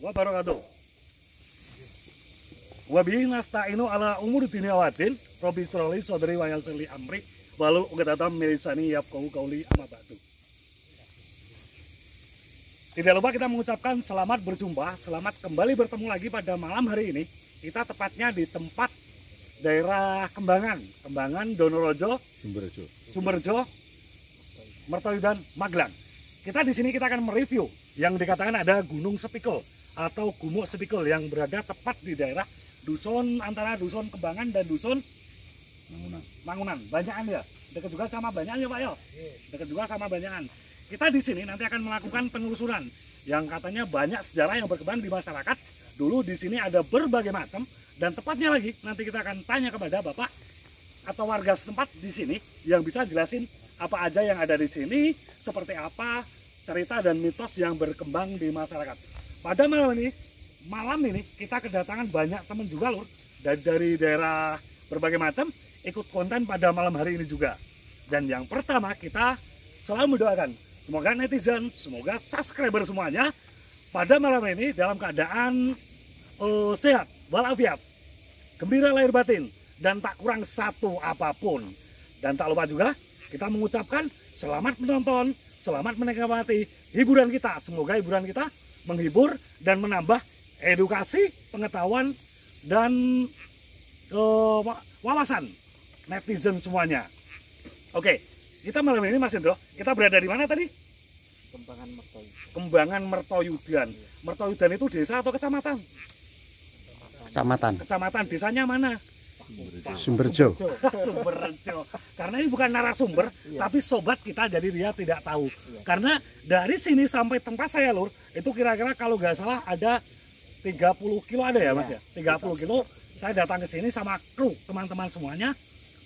wabarakatuh. Wabihi nasta'inu ala umur dunia wadin, Robi Stroli, Saudari Wayal Seli Amri, Walu Ugadata Milisani Yapkahu Kauli Amabatu. Tidak lupa kita mengucapkan selamat berjumpa, selamat kembali bertemu lagi pada malam hari ini. Kita tepatnya di tempat daerah Kembangan, Donorojo, Sumberjo, Mertoyudan, Magelang. Kita di sini kita akan mereview yang dikatakan ada Gunung Sepikul atau Gumuk Sepikul yang berada tepat di daerah dusun antara dusun Kembangan dan dusun Mangunan. Banyakan ya, dekat juga sama Banyakan ya Pak ya. Dekat juga sama Banyakan. Kita di sini nanti akan melakukan penelusuran yang katanya banyak sejarah yang berkembang di masyarakat. Dulu di sini ada berbagai macam dan tepatnya lagi nanti kita akan tanya kepada Bapak atau warga setempat di sini yang bisa jelasin apa aja yang ada di sini, seperti apa cerita dan mitos yang berkembang di masyarakat. Pada malam ini kita kedatangan banyak teman juga lur dari daerah berbagai macam ikut konten pada malam hari ini juga. Dan yang pertama kita selalu mendoakan semoga netizen, semoga subscriber semuanya pada malam ini dalam keadaan sehat, walafiat, gembira lahir batin, dan tak kurang satu apapun. Dan tak lupa juga kita mengucapkan selamat menonton, selamat menikmati hiburan kita. Semoga hiburan kita menghibur dan menambah edukasi, pengetahuan, dan wawasan netizen semuanya. Oke, kita malam ini Mas Indro, kita berada di mana tadi? Kembangan Mertoyudan. Mertoyudan itu desa atau kecamatan? Kecamatan. Desanya mana? Sumberjo. Sumberjo. Karena ini bukan narasumber, tapi sobat kita, jadi dia tidak tahu. Karena dari sini sampai tempat saya lur, itu kira-kira kalau nggak salah ada 30 kilo ada ya Mas ya? 30 kilo. Saya datang ke sini sama kru teman-teman semuanya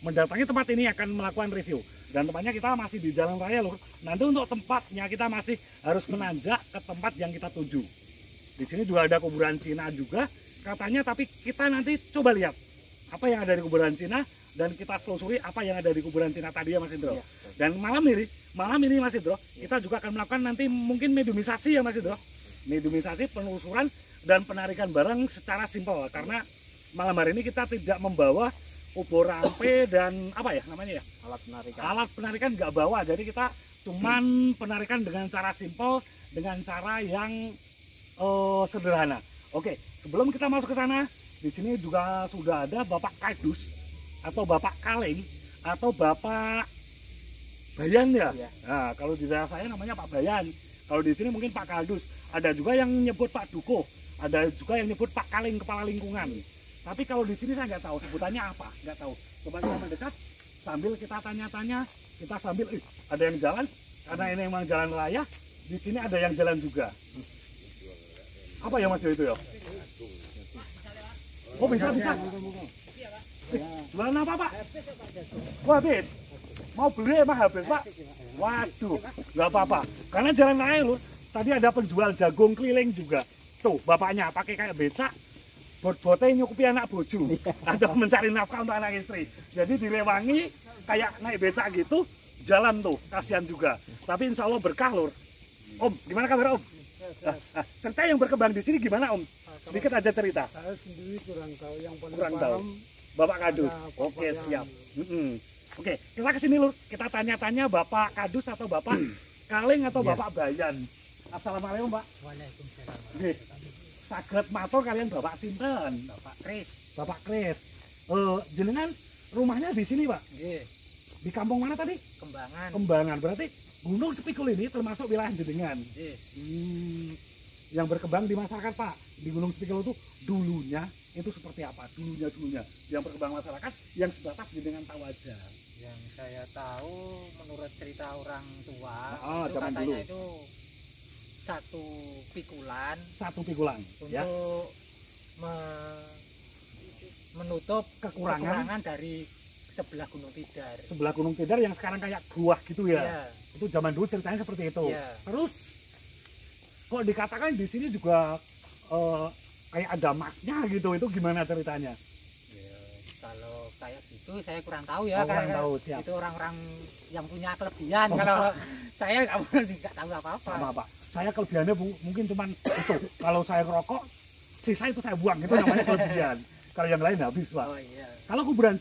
mendatangi tempat ini akan melakukan review. Dan tempatnya kita masih di jalan raya lur. Nanti untuk tempatnya kita masih harus menanjak ke tempat yang kita tuju. Di sini juga ada kuburan Cina juga katanya, tapi kita nanti coba lihat apa yang ada di kuburan Cina dan kita telusuri apa yang ada di kuburan Cina tadi ya Mas Indro. Dan malam ini Mas Indro, kita juga akan melakukan nanti mungkin mediumisasi ya Mas Indro. Mediumisasi, penelusuran dan penarikan barang secara simpel karena malam hari ini kita tidak membawa obor rampe dan apa ya namanya ya? Alat penarikan nggak bawa, jadi kita cuman penarikan dengan cara simpel, dengan cara yang sederhana. Oke, sebelum kita masuk ke sana, di sini juga sudah ada Bapak Kadus atau Bapak Kaleng atau Bapak Bayan ya. Nah, kalau di daerah saya namanya Pak Bayan. Kalau di sini mungkin Pak Kadus. Ada juga yang nyebut Pak Duko. Ada juga yang nyebut Pak Kaleng, kepala lingkungan. Tapi kalau di sini saya nggak tahu sebutannya apa, nggak tahu. Coba kita mendekat sambil kita tanya-tanya, kita sambil ada yang jalan karena ini memang jalan raya. Di sini ada yang jalan juga. Apa ya Mas itu ya? Oh bisa. Jualan apa Pak? Wah habis. Mau beli emang habis Pak? Waduh, nggak apa-apa. Karena jalan raya loh. Tadi ada penjual jagung keliling juga. Tuh bapaknya pakai kayak becak. Bot-botnya nyukupi anak bojo atau mencari nafkah untuk anak istri. Jadi direwangi kayak naik becak gitu, jalan tuh, kasihan juga. Tapi insya Allah berkah lur. Om, gimana kabar Om? Cerita yang berkembang di sini gimana Om? Sedikit aja cerita. Saya sendiri kurang tahu, yang paling Kurang tahu. paham Bapak Kadus. Bapak Oke, yang- siap. Oke, kita kesini lur. Kita tanya-tanya Bapak Kadus atau Bapak Kaleng atau Bapak Bayan. Assalamualaikum Pak. Waalaikumsalam. Nggih. Saged matur kalian Bapak sinten? Bapak Kris. Jenengan rumahnya di sini Pak? Nggih, Di kampung mana tadi? Kembangan. Berarti Gunung Sepikul ini termasuk wilayah jenengan. nggih. Yang berkembang di masyarakat Pak. Di Gunung Sepikul itu dulunya itu seperti apa? Dulunya yang berkembang masyarakat yang sebatas jenengan tahu aja. Yang saya tahu menurut cerita orang tua itu zaman katanya dulu. itu satu pikulan Satu pikulan ya. untuk menutup kekurangan dari sebelah Gunung Tidar. Sebelah Gunung Tidar yang sekarang kayak gua gitu ya. Iya. Itu zaman dulu ceritanya seperti itu. Iya. Terus kok dikatakan di sini juga kayak ada masnya gitu. Itu gimana ceritanya? Ya, kalau kayak gitu saya kurang tahu ya. Kurang karena tahu, siap. itu orang-orang yang punya kelebihan. Kalau saya nggak tahu apa-apa. Sama Pak. saya kelebihannya mungkin cuman itu. Kalau saya ngerokok, sisa itu saya buang, itu namanya kelebihan. Kalau yang lain habis, Pak. Oh iya. Kalau kuburan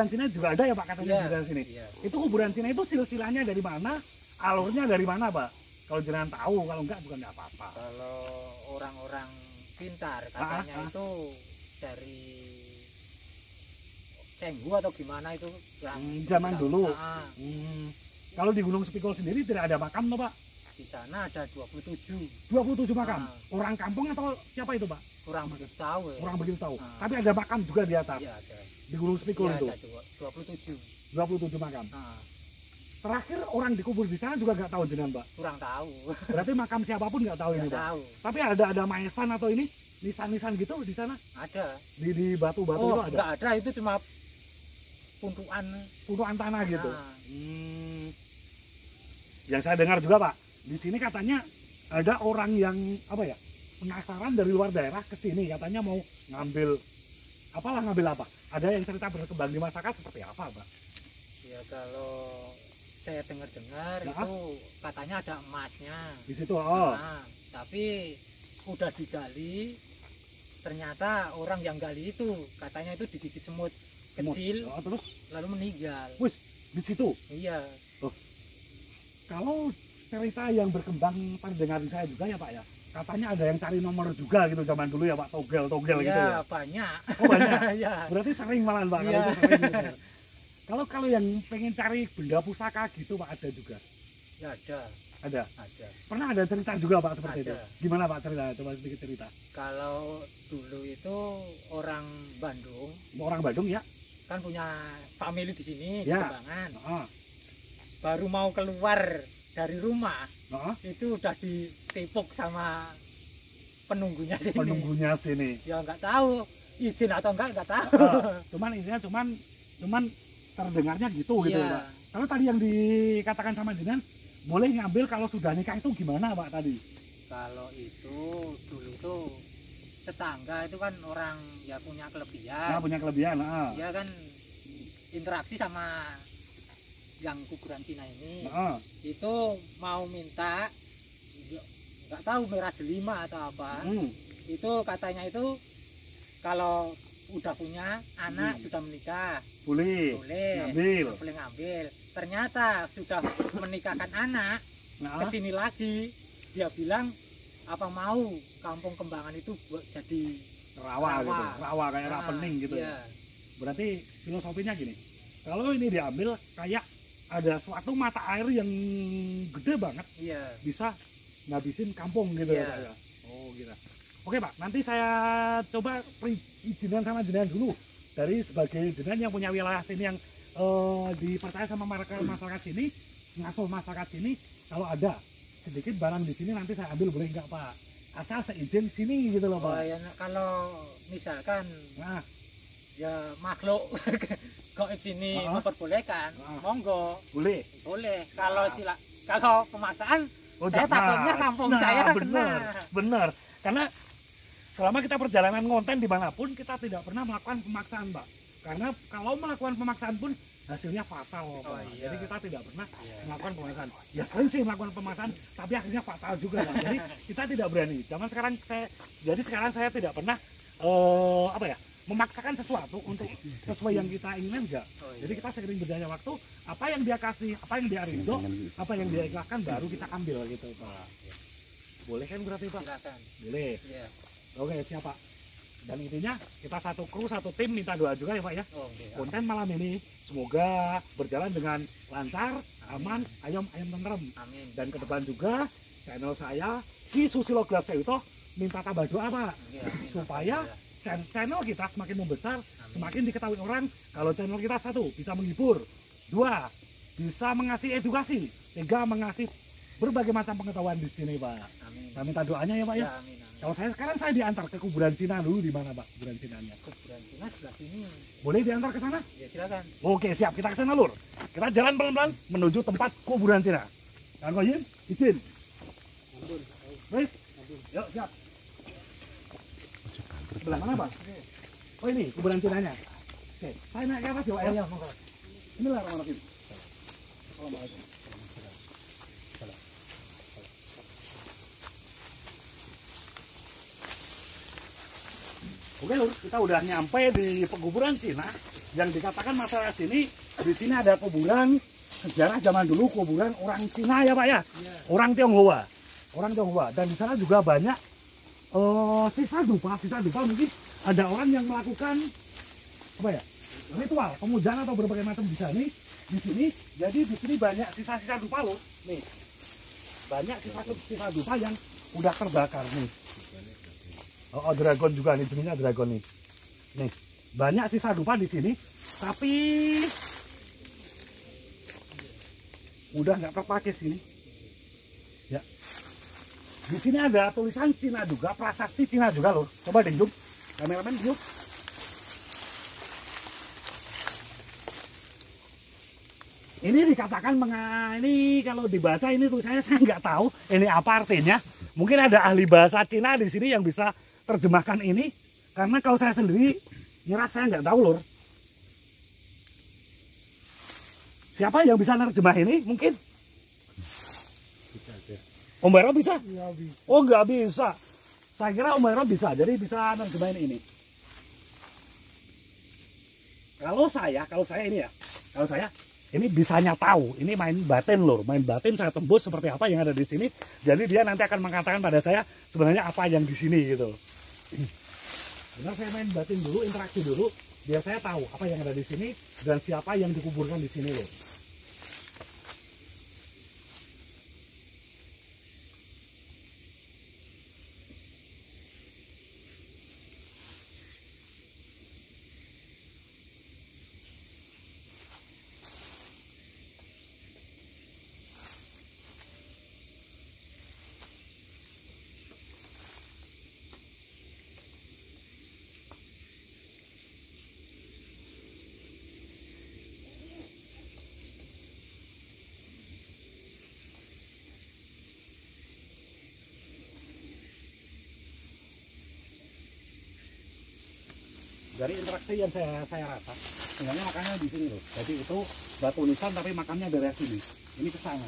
Cina juga ada ya Pak katanya Iya, di daerah sini. iya. Itu kuburan Cina itu silsilahnya dari mana? Alurnya dari mana, Pak? Kalau jenengan tahu, kalau enggak bukan apa-apa. Kalau orang-orang pintar katanya itu dari Cenggu atau gimana itu yang Zaman dulu. Nah, Kalau di Gunung Spikul sendiri tidak ada makam loh, Pak. di sana ada 27. 27 makam. Ah. Orang kampung atau siapa itu, Pak? Kurang begitu tahu ya. Orang begitu tahu. Ah. Tapi ada makam juga di atas. Iya ada. Di Gunung Spikul Iya, itu. ada 27. 27 makam. Nah, Terakhir orang dikubur di sana juga nggak tahu jenengan, Pak. kurang tahu. Berarti makam siapapun nggak tahu ini, Nggak Pak. tahu. Tapi ada maesan atau ini nisan-nisan gitu di sana? Ada. Di batu-batu Oh, itu ada. enggak ada, itu cuma puntukan. Puntukan tanah gitu. Nah, Yang saya dengar juga, Pak, di sini katanya ada orang yang apa ya, penasaran dari luar daerah ke sini, katanya mau ngambil apa? Ada yang cerita berkembang di masyarakat seperti apa, Pak? ya kalau saya dengar-dengar Nah. itu katanya ada emasnya. Di situ, oh. Nah, tapi udah digali, ternyata orang yang gali itu katanya itu digigit semut kecil Oh, terus, lalu meninggal. wis, di situ. Iya. Kalau cerita yang berkembang pendengaran saya juga ya, Pak ya, katanya ada yang cari nomor juga gitu zaman dulu ya, Pak, togel gitu ya. Iya, banyak. Oh, banyak. Iya. Berarti sering malah, Pak. Iya. Kalau itu sering gitu. Kalau yang pengen cari benda pusaka gitu, Pak, ada juga. Ya ada, Ada. ada. Pernah ada cerita juga, Pak, seperti itu. Ada. Gimana, Pak, cerita? Coba sedikit cerita. Kalau dulu itu orang Bandung Orang Bandung ya? kan punya family di sini di Ya. Kembangan. Heeh. Baru mau keluar dari rumah Heeh. itu udah ditepuk sama penunggunya sini. Penunggunya sini. Ya nggak tahu izin atau nggak tahu. Cuman intinya cuman terdengarnya gitu gitu, Iya. Pak. Kalau tadi yang dikatakan sama jenengan boleh ngambil kalau sudah nikah itu gimana, Pak, tadi? Kalau itu dulu itu tetangga itu kan orang ya punya kelebihan. Nah, punya kelebihan, heeh. Dia kan interaksi sama yang kuburan Cina ini. Heeh. Itu mau minta ya, nggak tahu merah delima atau apa. Itu katanya itu kalau udah punya anak sudah menikah Boleh. boleh Ngambil. boleh ngambil. Ternyata sudah menikahkan anak Nah, kesini lagi dia bilang apa mau kampung Kembangan itu buat jadi rawa gitu. Rawa kayak Nah, rapening gitu ya. iya. Berarti filosofinya gini. Kalau ini diambil kayak ada suatu mata air yang gede banget Iya. bisa ngabisin kampung gitu ya, Iya. Pak ya. Oh, gitu. Oke, Pak, nanti saya coba perizinan sama jenengan dulu dari sebagai jenengan yang punya wilayah sini yang dipercaya sama masyarakat sini, ngasuh masyarakat sini. Kalau ada sedikit barang di sini nanti saya ambil, boleh nggak, Pak? Asal seizin sini gitu loh, Oh, Pak. ya, kalau misalkan Nah, ya makhluk gaib sini memperbolehkan, monggo boleh. boleh. Kalau kalau pemaksaan Oh, saya jangan. takutnya kampung Nah, saya benar, benar. Karena selama kita perjalanan konten dimanapun kita tidak pernah melakukan pemaksaan, Pak. Karena kalau melakukan pemaksaan pun hasilnya fatal, Pak. Oh, iya. Jadi kita tidak pernah Iya. melakukan pemaksaan. Ya sering sih melakukan pemaksaan, tapi akhirnya fatal juga, Pak. Jadi kita tidak berani. Sekarang saya tidak pernah memaksakan sesuatu untuk sesuai yang kita inginkan enggak. Oh, iya. Jadi kita sering berjalannya waktu, apa yang dia kasih, apa yang dia ridho, apa yang dia ikhlaskan baru kita ambil gitu, Pak. Boleh kan berarti, Pak? silakan. Boleh. Iya. Oke, siap, Pak. Dan intinya kita satu kru, satu tim minta doa juga ya, Pak ya. Oh, iya. Konten malam ini semoga berjalan dengan lancar, aman, ayam tentrem. Amin. Dan ke depan juga channel saya Ki Susilo Gelap Sayuto minta tambah doa, Pak, Iya, amin. supaya channel kita semakin membesar, semakin diketahui orang. Kalau channel kita satu bisa menghibur, dua bisa mengasih edukasi, tiga mengasih berbagai macam pengetahuan di sini, Pak. Amin. Saya minta doanya ya, Pak ya. Ya, amin. Amin. Kalau sekarang saya diantar ke kuburan Cina dulu, di mana, Pak? Kuburan Cinanya. Kuburan Cina sebelah sini. Boleh diantar ke sana? Ya silakan. Oke, siap. Kita ke sana, Lur. Kita jalan pelan-pelan menuju tempat kuburan Cina. Kang Koyin, izin. Wes. Yuk, siap. Sebelah mana, Pak? Oh, ini kuburan Cinanya. Oke, saya naik ke atas ya, Pak ya? monggo. Bismillahirrahmanirrahim. Assalamualaikum. Oke Lur, kita udah nyampe di pekuburan Cina yang dikatakan masyarakat sini. Di sini ada kuburan sejarah zaman dulu, kuburan orang Cina ya Pak ya, orang Tionghoa, dan di sana juga banyak sisa dupa mungkin ada orang yang melakukan apa ya, ritual pemujaan atau berbagai macam di sini. Jadi di sini banyak sisa-sisa dupa loh, nih banyak sisa dupa yang udah terbakar nih. Oh, dragon juga nih, jenisnya dragon nih. Nih, banyak sisa dupa di sini, tapi udah nggak terpakai sini. Ya, di sini ada tulisan Cina juga, prasasti Cina juga loh. Coba deh zoom, kameramen zoom. Ini dikatakan ini kalau dibaca ini tulisannya saya nggak tahu ini apa artinya. Mungkin ada ahli bahasa Cina di sini yang bisa terjemahkan ini, karena kalau saya sendiri nyerah saya nggak tahu Lur. Siapa yang bisa nerjemah ini? Mungkin Om Bairo bisa? Oh nggak bisa. Saya kira Om Bairo bisa, jadi bisa nerjemahin ini. Kalau saya ini bisanya tahu, ini main batin Lur, main batin saya tembus seperti apa yang ada di sini. Jadi dia nanti akan mengatakan pada saya sebenarnya apa yang di sini gitu. Benar, saya main batin dulu, interaksi dulu, biar saya tahu apa yang ada di sini dan siapa yang dikuburkan di sini loh. Dari interaksi yang saya rasa, sebenarnya makamnya di sini loh. Jadi itu batu nisan tapi makamnya dari sini. Ini ke sana.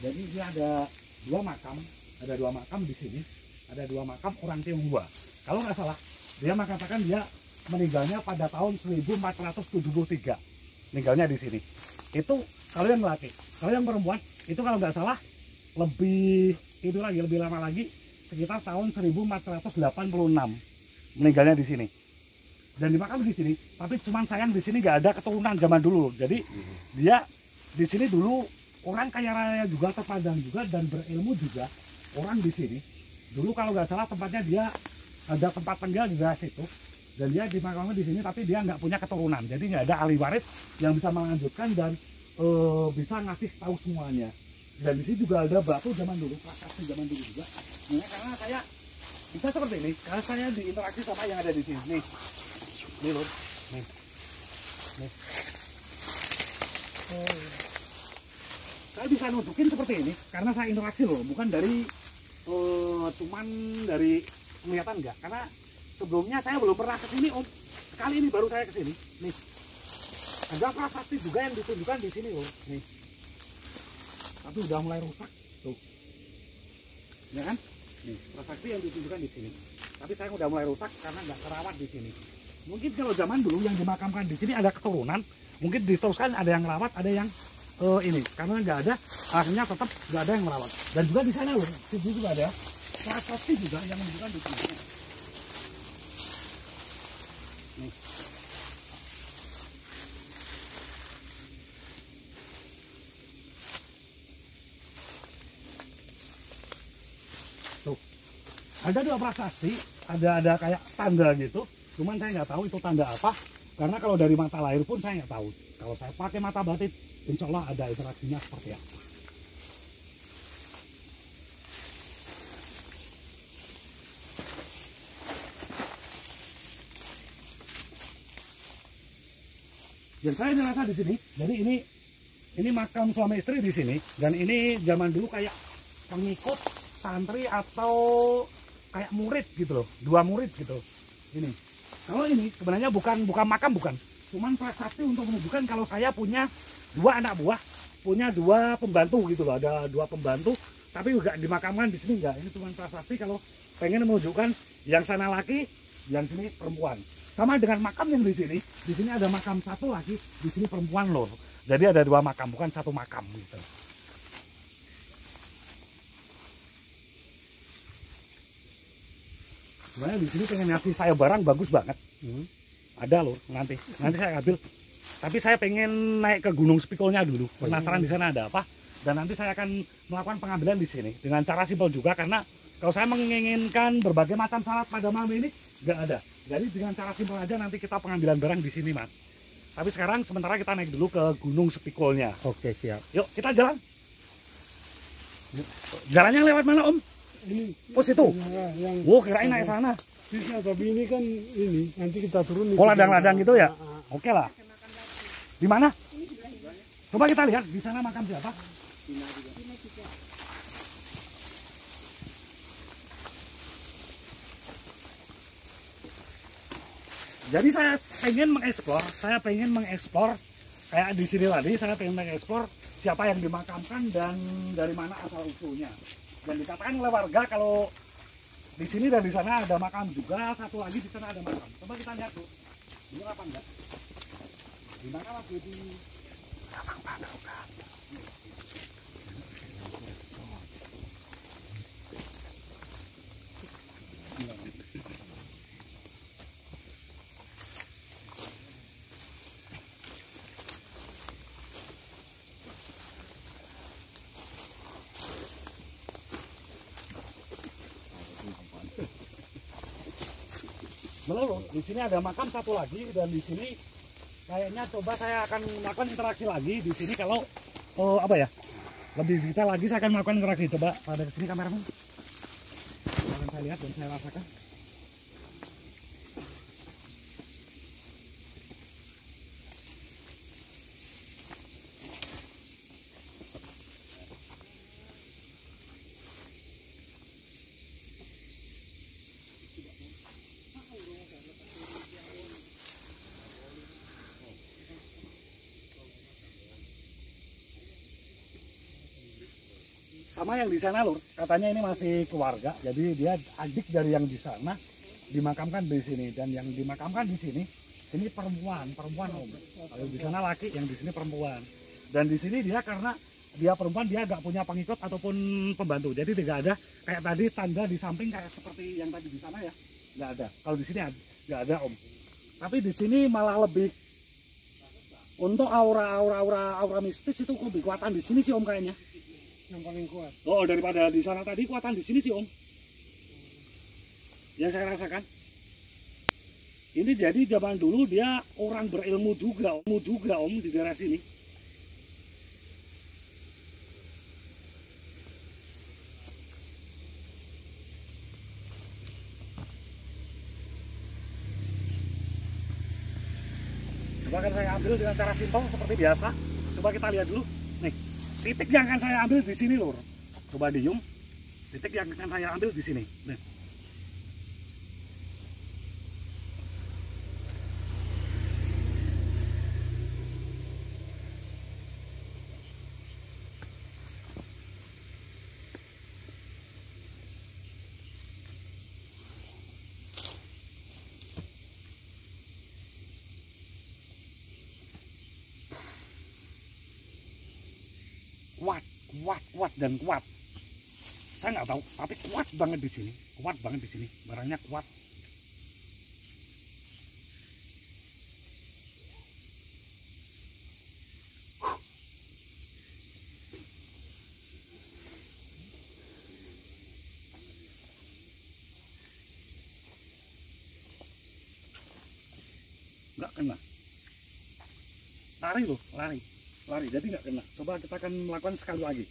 Jadi dia ada dua makam di sini. Ada dua makam orang Tionghoa. Kalau nggak salah, dia mengatakan dia meninggalnya pada tahun 1473. Meninggalnya di sini. Itu kalau yang laki. Kalau yang perempuan itu kalau nggak salah lebih lama lagi, sekitar tahun 1486 meninggalnya di sini. Dan dimakam di sini, tapi cuman sayang di sini nggak ada keturunan zaman dulu. Jadi dia di sini dulu orang kaya raya juga, terpandang juga dan berilmu juga orang di sini. Dulu kalau nggak salah tempatnya dia ada tempat tinggal di daerah situ dan dia dimakamkan di sini, tapi dia nggak punya keturunan. Jadi nggak ada ahli waris yang bisa melanjutkan dan bisa ngasih tahu semuanya. Dan di sini juga ada batu zaman dulu, prasasti zaman dulu juga. Nah, karena saya bisa seperti ini, karena saya diinteraksi sama yang ada di sini. Nih Lur, nih. Saya bisa nunjukin seperti ini karena saya interaksi loh, bukan dari cuman dari kelihatan enggak. Karena sebelumnya saya belum pernah kesini Om. Sekali ini baru saya kesini. Nih, ada prasasti juga yang ditunjukkan di sini loh. Nih, tapi udah mulai rusak tuh, ya kan? Nih, prasasti yang ditunjukkan di sini. Tapi saya udah mulai rusak karena nggak terawat di sini. Mungkin kalau zaman dulu yang dimakamkan di sini ada keturunan, mungkin diteruskan ada yang merawat, ada yang ini. Karena nggak ada, akhirnya tetap nggak ada yang merawat. Dan juga di sana loh, di sini juga ada prasasti juga yang menunjukkan di sini. Nih. Tuh, ada dua prasasti, ada kayak tanda gitu. Cuman saya nggak tahu itu tanda apa, karena kalau dari mata lahir pun saya nggak tahu. Kalau saya pakai mata batin, insya Allah ada interaksinya seperti apa. Dan saya merasa di sini, jadi ini makam suami istri di sini, dan ini zaman dulu kayak pengikut santri atau kayak murid gitu loh, dua murid gitu. Ini. Kalau ini sebenarnya bukan makam, cuman prasasti untuk menunjukkan kalau saya punya dua anak buah, punya dua pembantu gitu loh, ada dua pembantu, tapi juga dimakamkan di sini enggak. Ini cuma prasasti kalau pengen menunjukkan yang sana laki yang sini perempuan. Sama dengan makam yang di sini ada makam satu lagi, di sini perempuan lur. Jadi ada 2 makam, bukan 1 makam gitu. Sebenarnya di sini pengen ngasih saya barang bagus banget. Ada lur, nanti saya ambil. Tapi saya pengen naik ke Gunung Spikulnya dulu. Penasaran di sana ada apa? Dan nanti saya akan melakukan pengambilan di sini dengan cara simpel juga, karena kalau saya menginginkan berbagai macam syarat pada malam ini nggak ada. Jadi dengan cara simpel aja nanti kita pengambilan barang di sini, Mas. Tapi sekarang sementara kita naik dulu ke Gunung Spikulnya. Oke, siap. Yuk kita jalan. Jalannya lewat mana Om? Ini Oh situ. yang Wow, kirain naik sana. bisa, tapi ini kan ini nanti kita turun. Oh, ladang-ladang gitu ya? Oke lah. Di mana? Coba kita lihat di sana makam siapa? Jadi saya pengen mengeksplor kayak di sini tadi, saya pengen mengeksplor siapa yang dimakamkan dan dari mana asal usulnya. Dan dikatakan oleh warga kalau di sini dan di sana ada makam juga, satu lagi di sana ada makam. Coba kita lihat tuh, dulu apa enggak? Di mana waktu di Lapang Paduka? Belum, di sini ada makam satu lagi dan di sini kayaknya coba saya akan melakukan interaksi lagi di sini kalau apa ya, lebih detail lagi saya akan melakukan interaksi. Coba pada sini kameramen, akan saya lihat dan saya rasakan. Sama yang di sana lur, katanya ini masih keluarga, jadi dia adik dari yang di sana dimakamkan di sini, dan yang dimakamkan di sini ini perempuan Om. Kalau di sana laki, yang di sini perempuan. Dan di sini dia karena dia perempuan, dia nggak punya pengikut ataupun pembantu, jadi tidak ada kayak tadi tanda di samping kayak seperti yang tadi di sana ya, nggak ada. Kalau di sini nggak ada Om. Tapi di sini malah lebih untuk aura mistis itu lebih kuatan di sini sih Om kayaknya. Yang paling kuat. Oh, daripada di sana tadi kuatan di sini sih Om. Yang saya rasakan. Ini jadi zaman dulu dia orang berilmu juga Om di daerah sini. Coba akan saya ambil dengan cara simpel seperti biasa. Coba kita lihat dulu. Nih, titik yang akan saya ambil di sini lur. Coba di zoom. Titik yang akan saya ambil di sini. Nih. Kuat dan kuat. Saya nggak tahu, tapi kuat banget di sini. Kuat banget di sini. Barangnya kuat. Nggak kena. Lari loh, lari. Jadi nggak kena. Coba kita akan melakukan sekali lagi.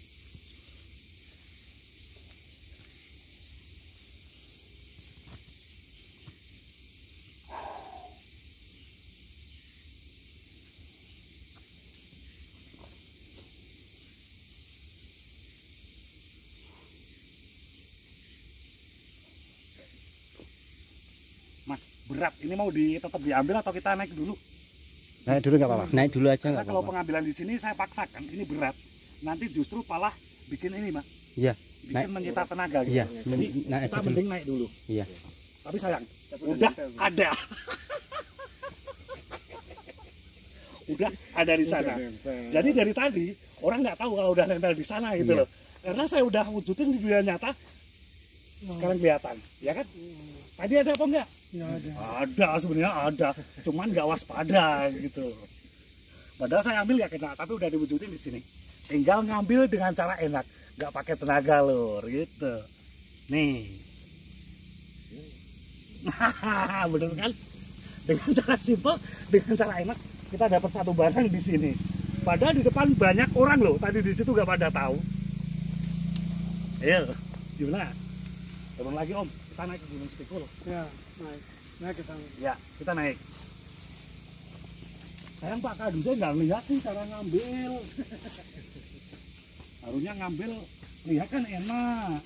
Mas, berat. Ini mau tetap diambil atau kita naik dulu? Naik dulu nggak apa-apa. Naik dulu aja Karena nggak kalau apa-apa. pengambilan di sini saya paksakan, ini berat. Nanti justru malah bikin ini Mas. Iya. Bikin menyita tenaga gitu. Iya, Jadi naik kita dulu. mending naik dulu. Iya. Tapi sayang, udah ada. Udah ada di sana. Jadi dari tadi orang nggak tahu kalau udah nempel di sana gitu loh. Karena saya udah wujudin di dunia nyata, sekarang kelihatan, ya kan? Tadi ada apa enggak? Ya ada. Ada, sebenarnya ada, cuman nggak waspada gitu. Padahal saya ambil nggak kena, tapi udah diwujudin di sini. Tinggal ngambil dengan cara enak, nggak pakai tenaga lur, gitu. Nih, bener kan? Dengan cara simpel, dengan cara enak, kita dapat satu barang di sini. Padahal di depan banyak orang loh, tadi di situ nggak pada tahu. Ayo, gimana? Turun lagi om, kita naik ke Gunung Spikul. Ya, naik ke sana. Ya, kita naik. Sayang Pak Kadu, saya nggak lihat sih cara ngambil. Harusnya ngambil, lihat kan enak.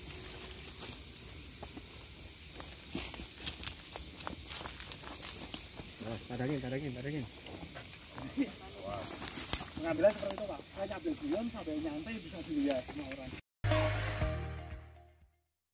Padangin. Pengambilan seperti itu Pak, saya ambil guyon sampai nyantai bisa dilihat sama orang.